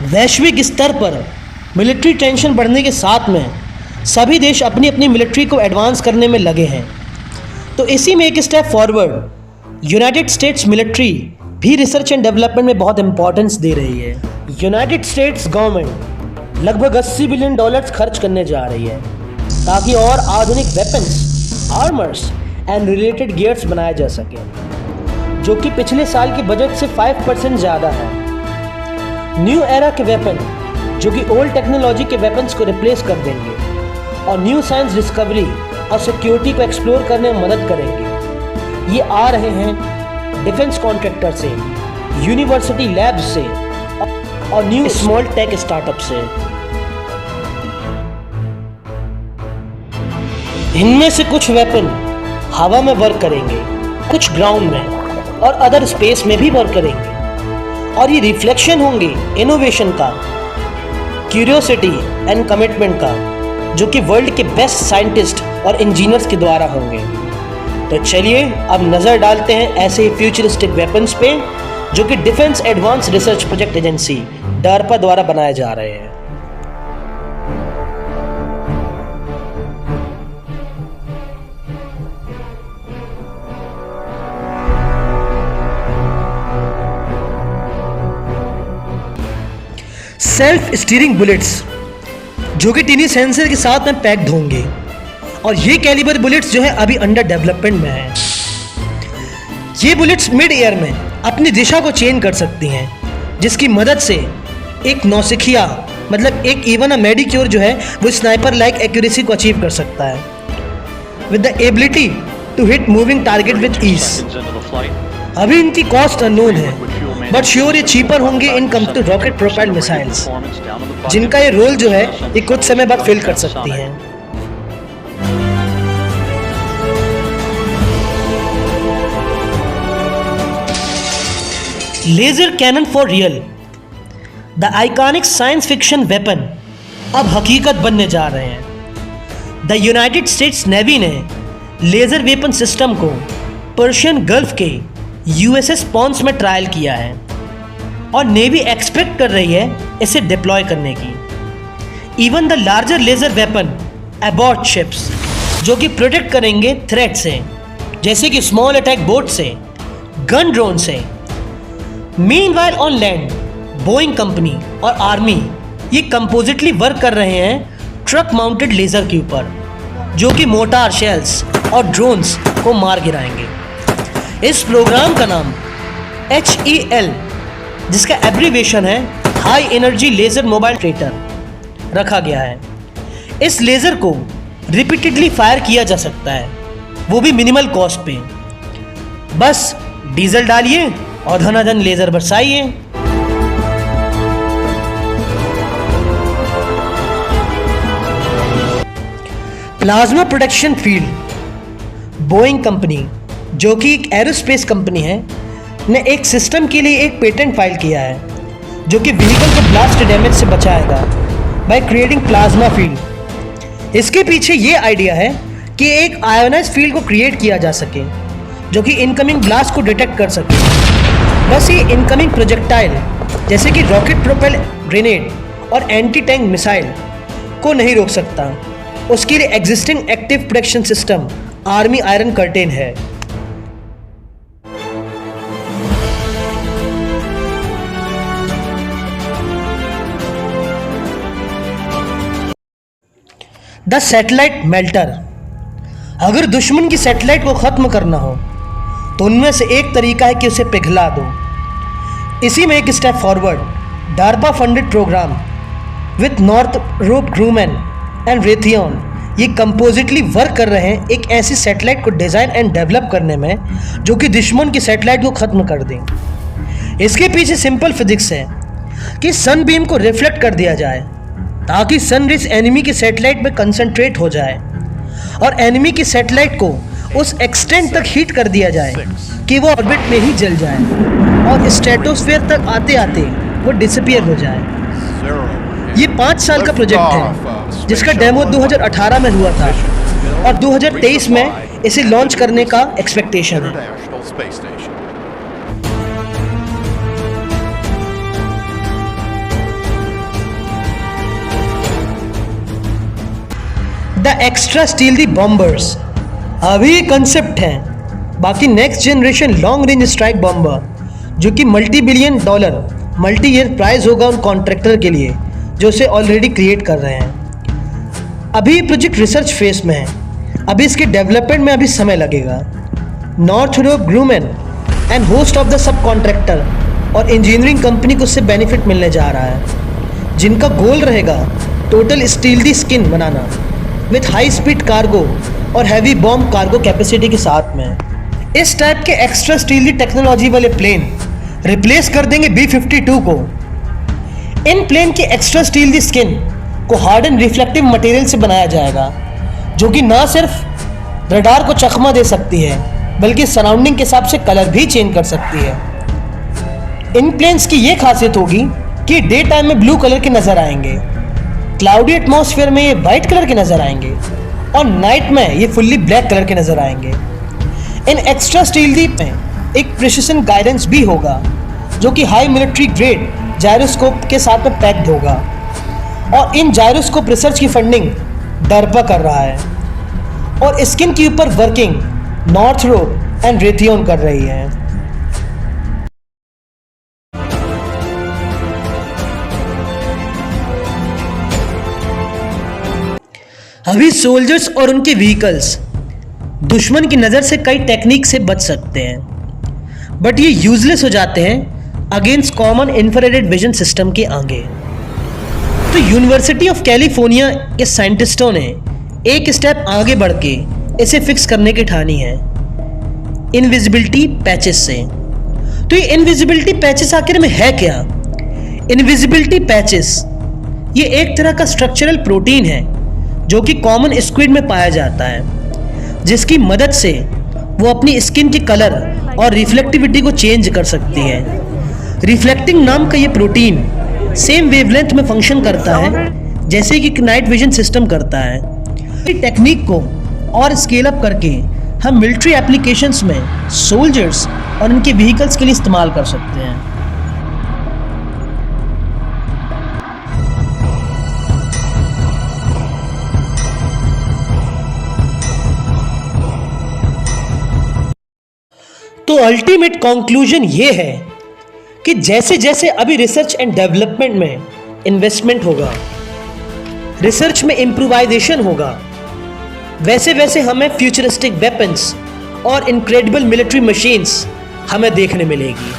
वैश्विक स्तर पर मिलिट्री टेंशन बढ़ने के साथ में सभी देश अपनी अपनी मिलिट्री को एडवांस करने में लगे हैं। तो इसी में एक step forward United states military भी रिसर्च एंड डेवलपमेंट में बहुत इंपॉर्टेंस दे रही है। यूनाइटेड स्टेट्स गवर्नमेंट लगभग $80 बिलियन खर्च करने जा रही है ताकि और आधुनिक weapons, armours and related gears बनाए जा सके, जो कि पिछले साल के बजट से 5% ज़्यादा है। न्यू एरा के वेपन जो कि ओल्ड टेक्नोलॉजी के वेपन्स को रिप्लेस कर देंगे और न्यू साइंस डिस्कवरी और सिक्योरिटी को एक्सप्लोर करने में मदद करेंगे। ये आ रहे हैं डिफेंस कॉन्ट्रैक्टर से, यूनिवर्सिटी लैब्स से और न्यू स्मॉल टेक स्टार्टअप से। इनमें से कुछ वेपन हवा में वर्क करेंगे, कुछ ग्राउंड में और अदर स्पेस में भी वर्क करेंगे, और ये रिफ्लेक्शन होंगे इनोवेशन का, क्यूरियोसिटी एंड कमिटमेंट का, जो कि वर्ल्ड के बेस्ट साइंटिस्ट और इंजीनियर्स के द्वारा होंगे। तो चलिए अब नज़र डालते हैं ऐसे ही फ्यूचरिस्टिक वेपन्स पे जो कि defence advance research project agency DARPA द्वारा बनाए जा रहे हैं। सेल्फ स्टीयरिंग बुलेट्स जो कि टिनी सेंसर के साथ में पैक्ड होंगे, और ये कैलिबर बुलेट्स जो है अभी अंडर डेवलपमेंट में है। ये बुलेट्स मिड एयर में अपनी दिशा को चेंज कर सकती हैं, जिसकी मदद से एक नौसिखिया मतलब एक इवन अ मेडिक्योर जो है वो स्नाइपर लाइक एक्यूरेसी को अचीव कर सकता है with the ability to hit moving target with ease. अभी इनकी कॉस्ट अननोन है, बट श्योर ये चीपर होंगे in come to rocket propelled missiles, जिनका ये रोल जो है ये कुछ समय बाद फिल कर सकती हैं। Laser cannon for real, the iconic science fiction weapon अब हकीकत बनने जा रहे हैं। द यूनाइटेड स्टेट्स नेवी ने लेजर वेपन सिस्टम को पर्शियन गल्फ के यूएसएस पॉन्स में ट्रायल किया है और नेवी एक्सपेक्ट कर रही है इसे डिप्लॉय करने की। Even the larger laser weapon aboard ships जो कि प्रोटेक्ट करेंगे थ्रेट से, जैसे कि स्मॉल अटैक बोट से, गन ड्रोन से। Meanwhile on land Boeing company और आर्मी ये कंपोजिटली वर्क कर रहे हैं ट्रक माउंटेड लेजर के ऊपर, जो कि मोटार शेल्स और ड्रोन्स को मार गिराएंगे। इस प्रोग्राम का नाम HEL, जिसका एब्रीविएशन है high energy laser mobile traitor, रखा गया है। इस लेजर को रिपीटेडली फायर किया जा सकता है, वो भी मिनिमल कॉस्ट पे। बस डीजल डालिए और धनाधन लेजर बरसाइए। Plasma protection field, Boeing company जो कि एक एरोस्पेस कंपनी है ने एक सिस्टम के लिए एक पेटेंट फाइल किया है, जो कि व्हीकल को ब्लास्ट डैमेज से बचाएगा बाय क्रिएटिंग प्लाज्मा फील्ड। इसके पीछे ये आइडिया है कि एक आयोनाइज फील्ड को क्रिएट किया जा सके जो कि इनकमिंग ब्लास्ट को डिटेक्ट कर सके। बस ये इनकमिंग प्रोजेक्टाइल जैसे कि रॉकेट प्रोपेल ग्रेनेड और एंटी टैंक मिसाइल को नहीं रोक सकता, उसके लिए existing active protection system army iron curtain है। द सैटेलाइट मेल्टर, अगर दुश्मन की सैटेलाइट को ख़त्म करना हो तो उनमें से एक तरीका है कि उसे पिघला दो। इसी में एक step forward DARPA funded programme with Northrop Grumman and Raytheon ये कंपोजिटली वर्क कर रहे हैं एक ऐसी सैटेलाइट को डिज़ाइन एंड डेवलप करने में जो कि दुश्मन की सैटेलाइट को ख़त्म कर दें। इसके पीछे सिंपल फिजिक्स है कि सन बीम को रिफ्लेक्ट कर दिया जाए ताकि सन रेज एनिमी की सैटेलाइट में कंसंट्रेट हो जाए और एनिमी की सैटेलाइट को उस एक्सटेंट तक हीट कर दिया जाए कि वो ऑर्बिट में ही जल जाए और स्ट्रेटोस्फीयर तक आते आते वो डिसअपीयर हो जाए। ये 5 साल का प्रोजेक्ट है जिसका डेमो 2018 में हुआ था और 2023 में इसे लॉन्च करने का एक्सपेक्टेशन है। द एक्स्ट्रा स्टील्दी बॉम्बर्स अभी कंसेप्ट हैं, बाकी next generation long range strike bomber जो कि multi billion dollar multi year price होगा उन कॉन्ट्रैक्टर के लिए जो उसे ऑलरेडी क्रिएट कर रहे हैं। अभी प्रोजेक्ट रिसर्च फेज में है, अभी इसके डेवलपमेंट में अभी समय लगेगा। Northrop Grumman and host of the subcontractor और इंजीनियरिंग कंपनी को उससे बेनिफिट मिलने जा रहा है, जिनका गोल रहेगा टोटल स्टील्दी स्किन बनाना विथ हाई स्पीड कार्गो और हैवी बॉम्ब कार्गो कैपेसिटी के साथ में। इस टाइप के एक्स्ट्रा स्टील्दी टेक्नोलॉजी वाले प्लेन रिप्लेस कर देंगे B-52 को। इन प्लेन की एक्स्ट्रा स्टील्दी स्किन को हार्ड एंड रिफ्लेक्टिव मटेरियल से बनाया जाएगा, जो कि ना सिर्फ रडार को चकमा दे सकती है बल्कि सराउंडिंग के हिसाब से कलर भी चेंज कर सकती है। इन प्लेन्स की ये खासियत होगी कि डे टाइम में ब्लू कलर के नजर आएंगे, क्लाउडी एटमॉस्फेयर में ये वाइट कलर के नजर आएंगे और नाइट में ये फुल्ली ब्लैक कलर के नजर आएंगे। इन एक्स्ट्रा स्टील्दी में एक प्रिसिशन गाइडेंस भी होगा जो कि हाई मिलिट्री ग्रेड जायरोस्कोप के साथ में पैक्ड होगा, और इन जायरोस्कोप रिसर्च की फंडिंग डरपा कर रहा है और स्किन के ऊपर वर्किंग नॉर्थरोप एंड रेथियोन कर रही है। अभी सोल्जर्स और उनके व्हीकल्स दुश्मन की नज़र से कई टेक्निक से बच सकते हैं, बट ये यूजलेस हो जाते हैं against common infrared vision system के आगे। तो यूनिवर्सिटी ऑफ कैलिफोर्निया के साइंटिस्टों ने एक स्टेप आगे बढ़ के इसे फिक्स करने की ठानी है इनविजिबिलिटी पैचेस से। तो ये इनविजिबिलिटी पैचेस आखिर में है क्या? इनविजिबिलिटी पैचेस ये एक तरह का स्ट्रक्चरल प्रोटीन है जो कि कॉमन स्क्विड में पाया जाता है, जिसकी मदद से वो अपनी स्किन के कलर और रिफ्लेक्टिविटी को चेंज कर सकती है। रिफ्लेक्टिंग नाम का ये प्रोटीन सेम वेवलेंथ में फंक्शन करता है जैसे कि नाइट विजन सिस्टम करता है। इस टेक्निक को और स्केल अप करके हम मिलिट्री एप्लीकेशंस में सोल्जर्स और उनके व्हीकल्स के लिए इस्तेमाल कर सकते हैं। तो अल्टीमेट कंक्लूजन ये है कि जैसे जैसे अभी रिसर्च एंड डेवलपमेंट में इन्वेस्टमेंट होगा, रिसर्च में इम्प्रूवाइजेशन होगा, वैसे वैसे हमें फ्यूचरिस्टिक वेपन्स और इनक्रेडिबल मिलिट्री मशीन्स हमें देखने मिलेगी।